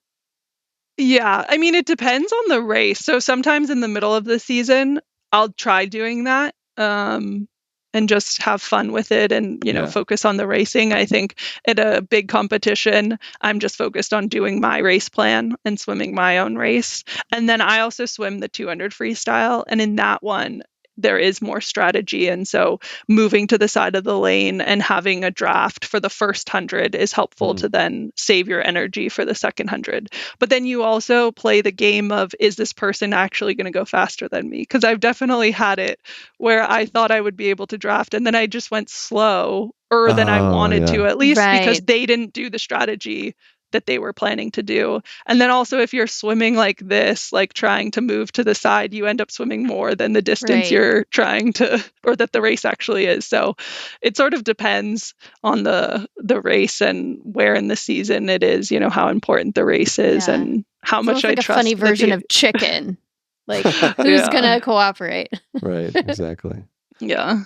Yeah, I mean, it depends on the race. So sometimes in the middle of the season, I'll try doing that and just have fun with it and, focus on the racing. I think at a big competition, I'm just focused on doing my race plan and swimming my own race. And then I also swim the 200 freestyle. And in that one, there is more strategy. And so moving to the side of the lane and having a draft for the first 100 is helpful to then save your energy for the second 100. But then you also play the game of, is this person actually going to go faster than me? Because I've definitely had it where I thought I would be able to draft and then I just went slower than I wanted to, at least because they didn't do the strategy that they were planning to do. And then also if you're swimming like this, like trying to move to the side, you end up swimming more than the distance you're trying to, or that the race actually is. So it sort of depends on the race and where in the season it is, how important the race is and how much I trust. Like a funny version of chicken. Like who's gonna cooperate? Right, exactly. Yeah.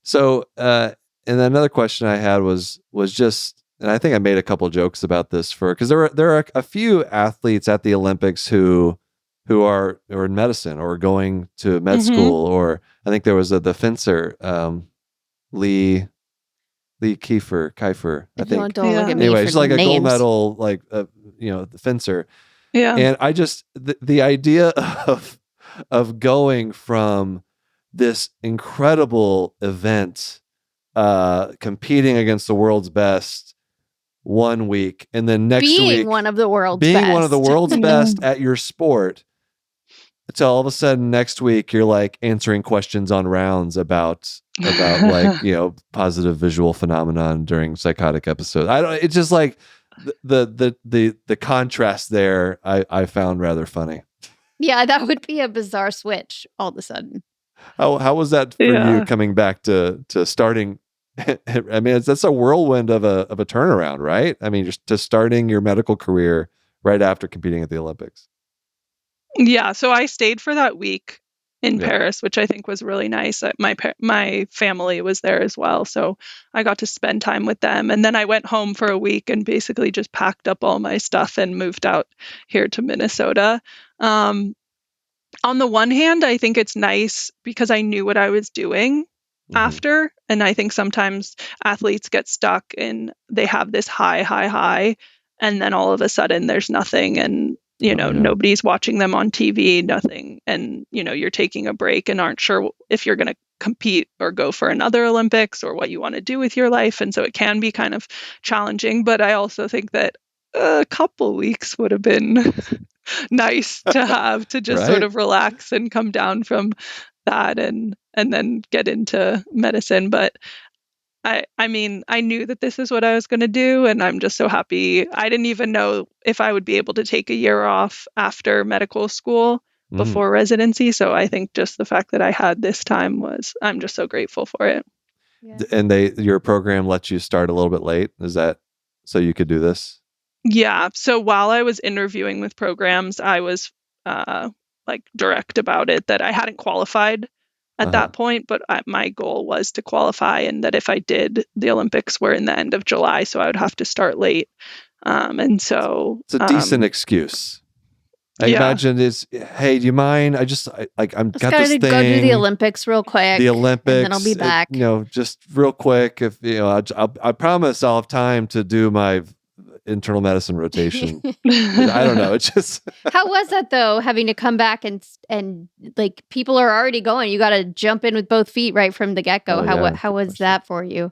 So and another question I had was just, and I think I made a couple jokes about this because there are a few athletes at the Olympics who are in medicine or going to med school, or I think there was the fencer, Lee Kiefer. I think. Don't look at me. Anyway, she's like names. a gold medal, like the fencer. Yeah. And I just the idea of going from this incredible event, competing against the world's best 1 week, and then next week being one of the world's best at your sport, until all of a sudden next week you're like answering questions on rounds about like positive visual phenomenon during psychotic episodes. It's just like the contrast there I found rather funny. Yeah, that would be a bizarre switch all of a sudden. How was that for you coming back to starting? I mean, that's a whirlwind of a turnaround, right? I mean, just to starting your medical career right after competing at the Olympics. Yeah, so I stayed for that week in Paris, which I think was really nice. My family was there as well, so I got to spend time with them. And then I went home for a week and basically just packed up all my stuff and moved out here to Minnesota. On the one hand, I think it's nice because I knew what I was doing after. And I think sometimes athletes get stuck and they have this high, and then all of a sudden there's nothing, and nobody's watching them on TV, nothing. And, you're taking a break and aren't sure if you're going to compete or go for another Olympics or what you want to do with your life. And so it can be kind of challenging. But I also think that a couple weeks would have been nice to have to just sort of relax and come down from that and then get into medicine. But I mean, I knew that this is what I was going to do, and I'm just so happy. I didn't even know if I would be able to take a year off after medical school before residency. So I think just the fact that I had this time I'm just so grateful for it. Yeah. And your program lets you start a little bit late. Is that so you could do this? Yeah. So while I was interviewing with programs, I was like direct about it that I hadn't qualified at that point, but my goal was to qualify, and that if I did, the Olympics were in the end of July, so I would have to start late. And so it's a decent excuse. I imagine it's, hey, do you mind? I'm got this thing. Go do the Olympics real quick. The Olympics, and then I'll be back. Just real quick. If I promise I'll have time to do my internal medicine rotation. I don't know. It's just how was that though? Having to come back and like people are already going. You got to jump in with both feet right from the get go. How was that for you?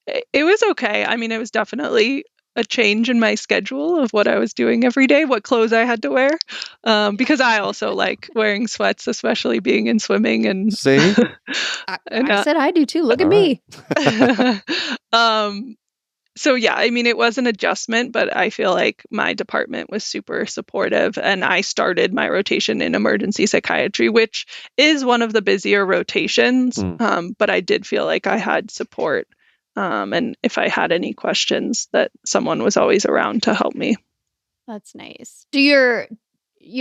It was okay. I mean, it was definitely a change in my schedule of what I was doing every day, what clothes I had to wear, because I also like wearing sweats, especially being in swimming. And see, I said I do too. Look at me. So yeah, I mean, it was an adjustment, but I feel like my department was super supportive, and I started my rotation in emergency psychiatry, which is one of the busier rotations. But I did feel like I had support. And if I had any questions, that someone was always around to help me. That's nice. You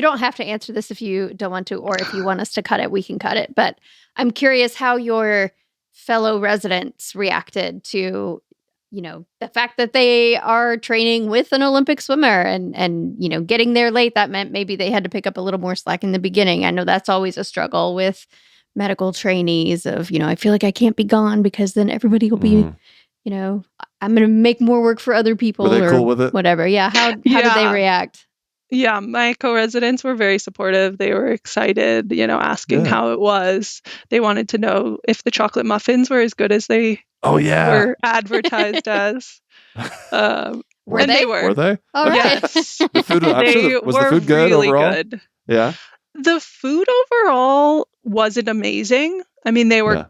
don't have to answer this if you don't want to, or if you want us to cut it, we can cut it. But I'm curious how your fellow residents reacted to, the fact that they are training with an Olympic swimmer and getting there late. That meant maybe they had to pick up a little more slack in the beginning. I know that's always a struggle with medical trainees of, I feel like I can't be gone because then everybody will be, I'm going to make more work for other people. Were they cool with it? Whatever. Yeah. How did they react? Yeah, my co-residents were very supportive. They were excited, asking how it was. They wanted to know if the chocolate muffins were as good as they were advertised as. Were they? Were they? All right. Yes. The food, was the food good really overall? Good. Yeah. The food overall wasn't amazing. I mean, they were,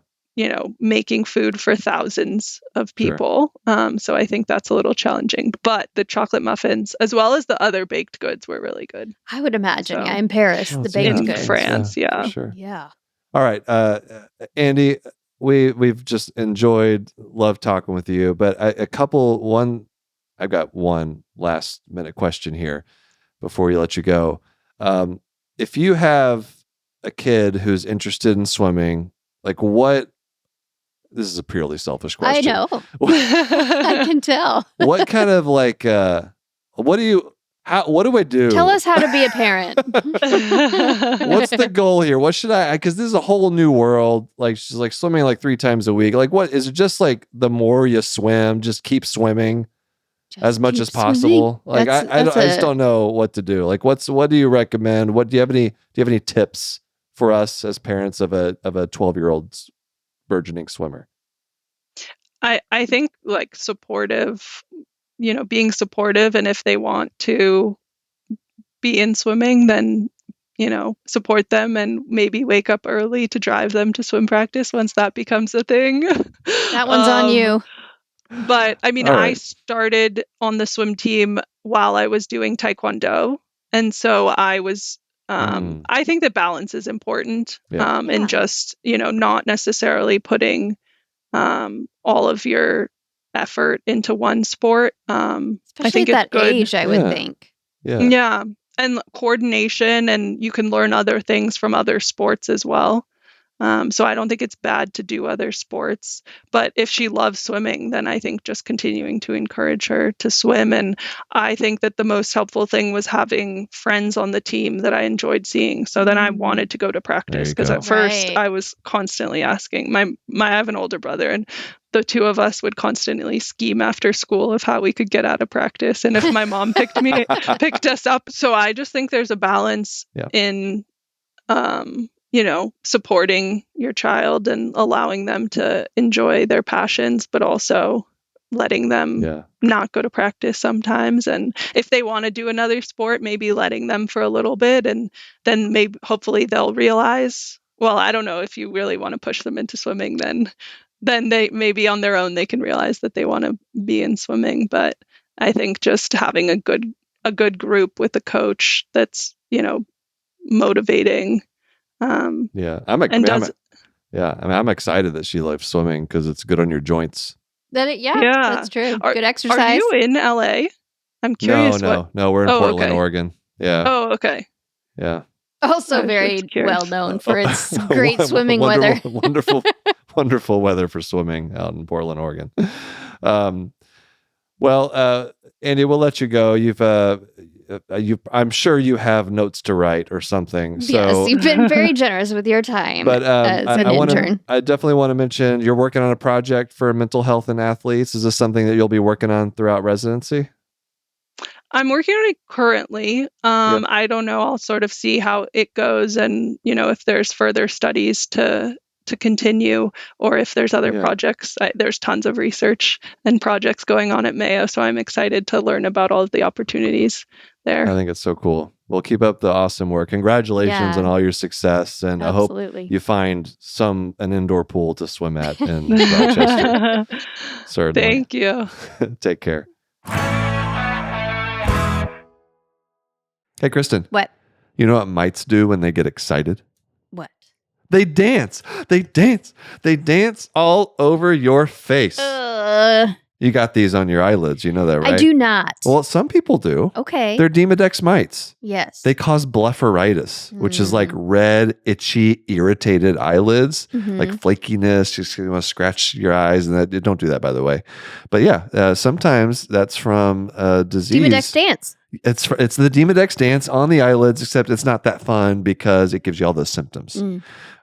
making food for thousands of people. Sure. So I think that's a little challenging. But the chocolate muffins, as well as the other baked goods, were really good. I would imagine. So, in Paris, the baked goods. In France, for sure. Yeah. All right. Andi, we've just loved talking with you. But I've got one last minute question here before we let you go. If you have a kid who's interested in swimming, this is a purely selfish question. I know. I can tell. What kind of what do I do? Tell us how to be a parent. What's the goal here? What should because this is a whole new world. She's swimming 3 times a week. What is it? Just the more you swim, just keep swimming as much as possible. Swimming. I just don't know what to do. What do you recommend? Do you have any tips for us as parents of a 12-year-old burgeoning swimmer? I think supportive, being supportive, and if they want to be in swimming, then support them and maybe wake up early to drive them to swim practice once that becomes a thing. That one's on you. But I mean, I started on the swim team while I was doing Taekwondo. And so I was, I think that balance is important. And just, not necessarily putting all of your effort into one sport. Especially I think at that it's good. age, I would think. Yeah. And coordination, and you can learn other things from other sports as well. So I don't think it's bad to do other sports, but if she loves swimming, then I think just continuing to encourage her to swim. And I think that the most helpful thing was having friends on the team that I enjoyed seeing. So then I wanted to go to practice, because at first I was constantly asking I have an older brother, and the two of us would constantly scheme after school of how we could get out of practice. And if my mom picked us up. So I just think there's a balance in, supporting your child and allowing them to enjoy their passions, but also letting them not go to practice sometimes. And if they want to do another sport, maybe letting them for a little bit, and then hopefully they'll realize, well, I don't know, if you really want to push them into swimming, then they maybe on their own they can realize that they want to be in swimming. But I think just having a good group with a coach that's, motivating. I'm excited that she loves swimming because it's good on your joints. That's true. Good exercise. Are you in LA? I'm curious. No, we're in Portland, Oregon. Yeah. Oh, okay. Yeah. Also very well known for its great swimming weather. Wonderful weather for swimming out in Portland, Oregon. Andi, we'll let you go. I'm sure you have notes to write or something. So, yes, you've been very generous with your time as an intern. I definitely want to mention you're working on a project for mental health and athletes. Is this something that you'll be working on throughout residency? I'm working on it currently. I don't know. I'll sort of see how it goes, and if there's further studies to continue, or if there's other projects. There's tons of research and projects going on at Mayo, so I'm excited to learn about all of the opportunities there. I think it's so cool. Well, keep up the awesome work. Congratulations on all your success, and Absolutely. I hope you find an indoor pool to swim at in Rochester. Certainly. Thank you. Take care. Hey, Kristen. What? You know what mites do when they get excited? What? They dance. They dance all over your face. You got these on your eyelids. You know that, right? I do not. Well, some people do. Okay. They're Demodex mites. Yes. They cause blepharitis, which is like red, itchy, irritated eyelids, like flakiness. You want to scratch your eyes, and don't do that, by the way. But sometimes that's from disease. Demodex dance. It's the Demodex dance on the eyelids, except it's not that fun because it gives you all those symptoms.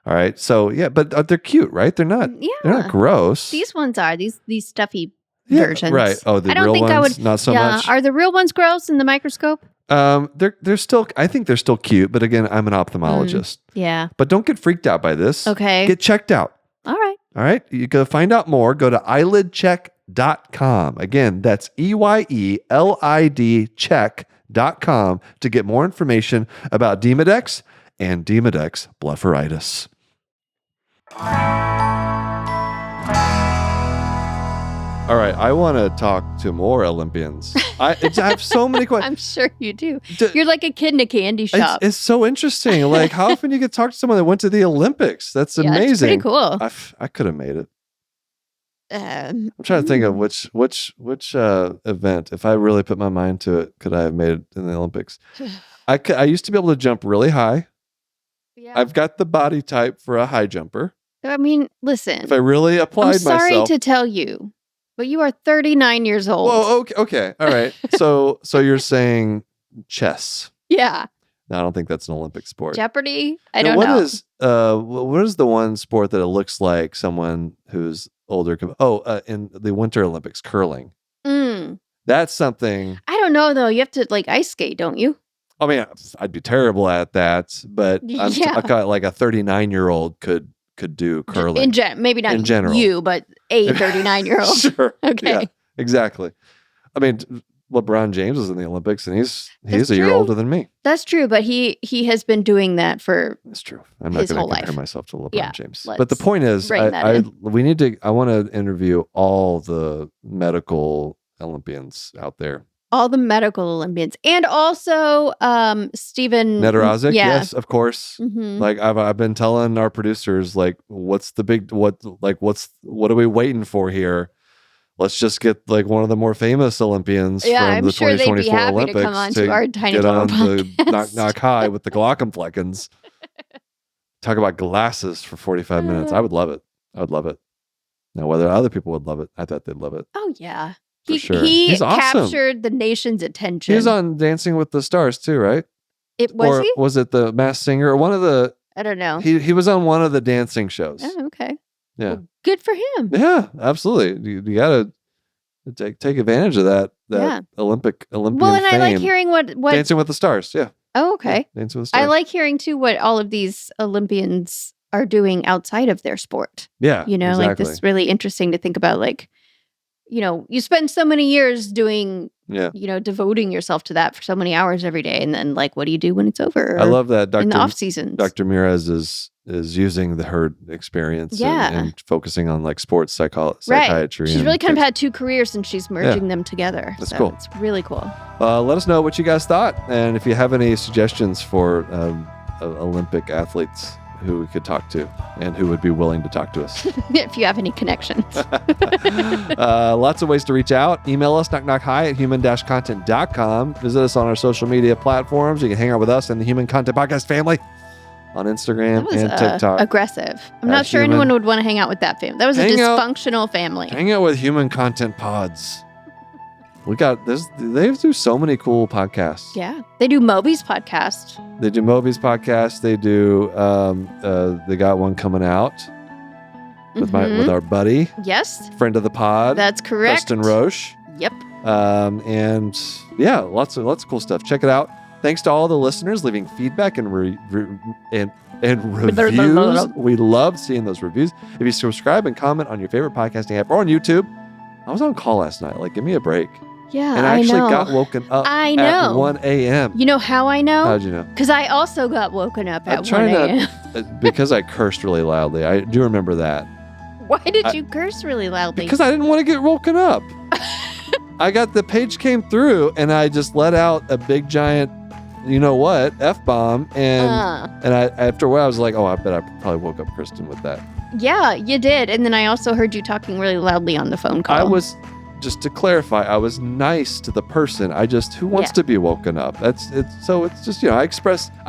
All right. So but they're cute, right? They're not. They're not gross. These ones are these stuffy versions. Right. Oh, the real ones, not so much. Are the real ones gross in the microscope? They're still. I think they're still cute, but again, I'm an ophthalmologist. Yeah. But don't get freaked out by this. Okay. Get checked out. All right. You go find out more. Go to eyelidcheck.com. Again, that's EYELID check.com to get more information about Demodex and Demodex blepharitis. All right, I want to talk to more Olympians. I have so many questions. I'm sure you do. You're like a kid in a candy shop. It's so interesting. Like, how often you get to talk to someone that went to the Olympics? That's amazing. It's pretty cool. I could have made it. I'm trying to think of which event, if I really put my mind to it, could I have made it in the Olympics? I used to be able to jump really high. Yeah. I've got the body type for a high jumper. I mean, listen. If I really applied myself. I'm sorry to tell you, but you are 39 years old. Whoa, okay. All right. So you're saying chess. Yeah. No, I don't think that's an Olympic sport. Jeopardy? I don't know. What is the one sport that it looks like someone who's older? In the Winter Olympics, curling. That's something. I don't know, though. You have to ice skate, don't you? I mean, I'd be terrible at that, but I got like a 39-year-old could do curling. Maybe not in general. You, but a 39-year-old. Sure. Okay. Yeah, exactly. I mean, LeBron James was in the Olympics, and he's a year older than me. That's true, but he has been doing that for. That's true. I'm not going to compare myself to LeBron James. But the point is, I want to interview all the medical Olympians out there. All the medical Olympians, and also Stephen Nederazic. Yes, of course. Like I've been telling our producers, like, what are we waiting for here? Let's just get like one of the more famous Olympians from the 2024 Olympics to come on to our tiny get on podcast. the knock high with the Glockenfleckens. Talk about glasses for 45 minutes. I would love it. Now, whether other people would love it, I thought they'd love it. Oh yeah. For sure. He's awesome. Captured the nation's attention. He was on Dancing with the Stars too, right? Was it the Masked Singer or one of the? I don't know. He was on one of the dancing shows. Oh, okay. Yeah. Well, good for him. Yeah, absolutely. You got to take advantage of that Olympian Well, and fame. I like hearing what Dancing with the Stars. Yeah. Oh, okay. Yeah, Dancing with the Stars. I like hearing too what all of these Olympians are doing outside of their sport. Yeah. Exactly. Like this is really interesting to think about. Like, you spend so many years doing, devoting yourself to that for so many hours every day. And then what do you do when it's over? I love that in the off seasons. Dr. Murez is using her experience and focusing on sports psychiatry. She's really kind of had 2 careers and she's merging them together. That's cool. It's really cool. Let us know what you guys thought. And if you have any suggestions for Olympic athletes who we could talk to and who would be willing to talk to us. If you have any connections. Lots of ways to reach out. Email us, knockknockhi@human-content.com. Visit us on our social media platforms. You can hang out with us and the Human Content Podcast family on Instagram and TikTok. Aggressive. I'm not sure anyone would want to hang out with that family. That was a dysfunctional family. Hang out with Human Content Pods. We got this. They do so many cool podcasts. Yeah. They do Moby's podcast. They do They do, they got one coming out with our buddy. Yes. Friend of the pod. That's correct. Preston Roche. Yep. And yeah, lots of cool stuff. Check it out. Thanks to all the listeners leaving feedback and reviews. We love seeing those reviews. If you subscribe and comment on your favorite podcasting app or on YouTube. I was on call last night. Give me a break. Yeah, and I actually got woken up at 1 a.m. You know how I know? How'd you know? Because I also got woken up at 1 a.m. Because I cursed really loudly. I do remember that. Why did you curse really loudly? Because I didn't want to get woken up. The page came through and I just let out a big giant, F-bomb. And after a while I was like, I bet I probably woke up Kristen with that. Yeah, you did. And then I also heard you talking really loudly on the phone call. Just to clarify, I was nice to the person. who wants to be woken up? I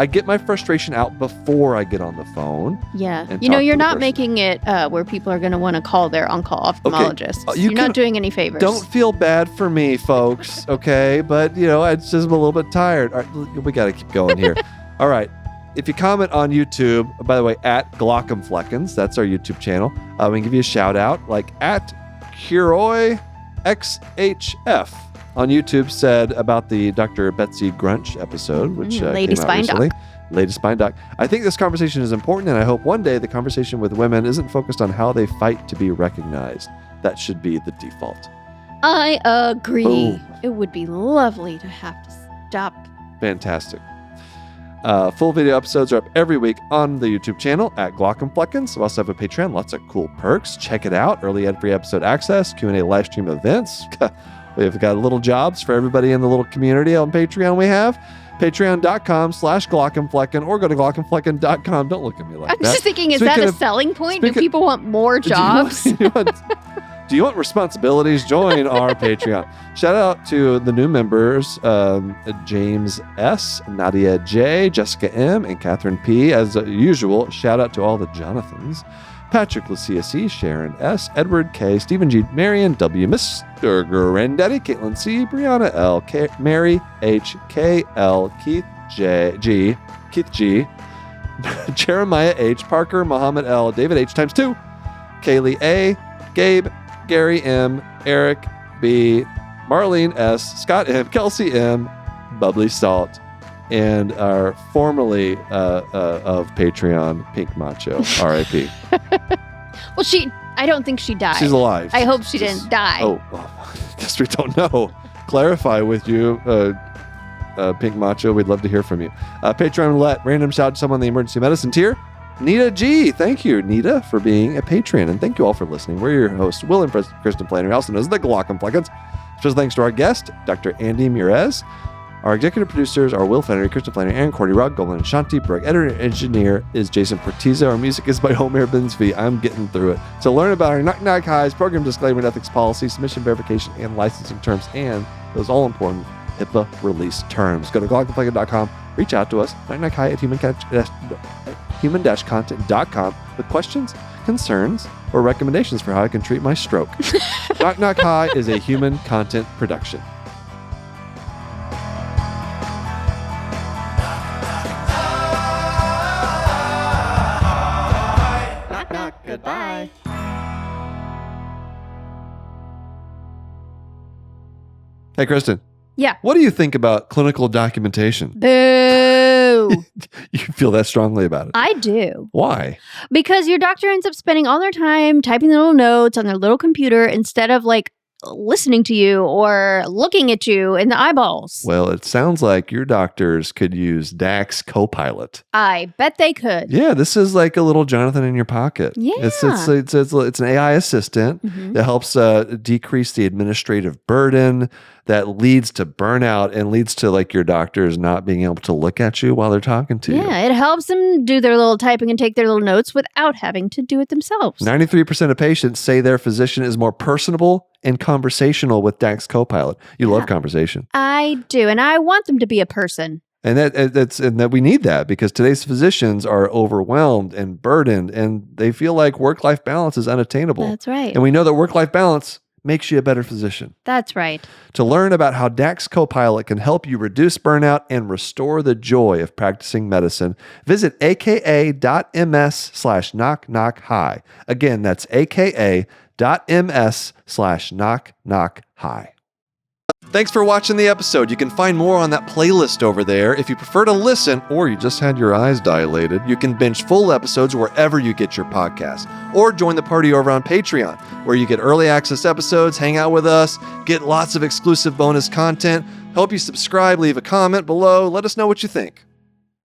get my frustration out before I get on the phone. Yeah. You're not making it where people are going to want to call their on-call ophthalmologist. Okay. You're not doing any favors. Don't feel bad for me, folks. Okay. But, it's just I'm a little bit tired. All right, we got to keep going here. All right. If you comment on YouTube, by the way, at Glockenfleckens, that's our YouTube channel. We can give you a shout out, at Curoi XHF on YouTube said about the Dr. Betsy Grunch episode, which Lady came out Spine recently. Doc. Lady Spine Doc. I think this conversation is important, and I hope one day the conversation with women isn't focused on how they fight to be recognized. That should be the default. I agree. Boom. It would be lovely to have to stop. Fantastic. Full video episodes are up every week on the YouTube channel at Glockenfleckens. We also have a Patreon, lots of cool perks. Check it out. Early ad-free episode access, Q&A live stream events. We've got little jobs for everybody in the little community on Patreon we have. Patreon.com/Glockenflecken or go to Glockenflecken.com. Don't look at me like that. I'm just thinking, is that a selling point? Do people want more jobs? Do you want responsibilities? Join our Patreon. Shout out to the new members, James S., Nadia J., Jessica M., and Catherine P. As usual, shout out to all the Jonathans. Patrick Lucia C., Sharon S., Edward K., Stephen G., Marion W., Mr. Granddaddy, Caitlin C., Brianna L., Mary H., K. L., Keith G., Jeremiah H., Parker, Muhammad L., David H. ×2, Kaylee A., Gabe, Gary M., Eric B., Marlene S., Scott M., Kelsey M., Bubbly Salt, and our formerly of Patreon, Pink Macho, R.I.P. Well, I don't think she died. She's alive. I hope she didn't die. Oh, guess we don't know. Clarify with you, Pink Macho. We'd love to hear from you. Patreon let random shout to someone on the emergency medicine tier. Nita G. Thank you, Nita, for being a patron. And thank you all for listening. We're your hosts, Will and Kristen Flannery, also known as the Glockenfleckens. Special thanks to our guest, Dr. Andi Murez. Our executive producers are Will Flannery, Kristen Flannery, and Cordy Rugg, Golan and Shanti. Our editor and engineer is Jason Pertiza. Our music is by Homer Binsby. I'm getting through it. So learn about our Knock Knock Highs, program disclaimer and ethics policy, submission verification, and licensing terms, and those all-important HIPAA release terms. Go to glockenflecken.com. Reach out to us, knockknockhi@human-content.com with questions, concerns, or recommendations for how I can treat my stroke. Knock Knock Hi is a human content production. Knock knock. Goodbye. Hey, Kristen. Yeah. What do you think about clinical documentation? Boo. You feel that strongly about it? I do. Why? Because your doctor ends up spending all their time typing little notes on their little computer instead of listening to you or looking at you in the eyeballs. Well, it sounds like your doctors could use DAX Copilot. I bet they could. Yeah, this is like a little Jonathan in your pocket. Yeah. It's an AI assistant that helps decrease the administrative burden that leads to burnout and leads to like your doctors not being able to look at you while they're talking to you. Yeah, it helps them do their little typing and take their little notes without having to do it themselves. 93% of patients say their physician is more personable and conversational with DAX Copilot. You love conversation. I do, and I want them to be a person. And that we need that because today's physicians are overwhelmed and burdened and they feel like work-life balance is unattainable. That's right. And we know that work-life balance makes you a better physician. That's right. To learn about how DAX Copilot can help you reduce burnout and restore the joy of practicing medicine, visit aka.ms/knock-knock-high. Again, that's aka.ms/knock-knock-high. Thanks for watching the episode. You can find more on that playlist over there. If you prefer to listen or you just had your eyes dilated, you can binge full episodes wherever you get your podcasts. Or join the party over on Patreon, where you get early access episodes, hang out with us, get lots of exclusive bonus content. Hope you subscribe, leave a comment below. Let us know what you think.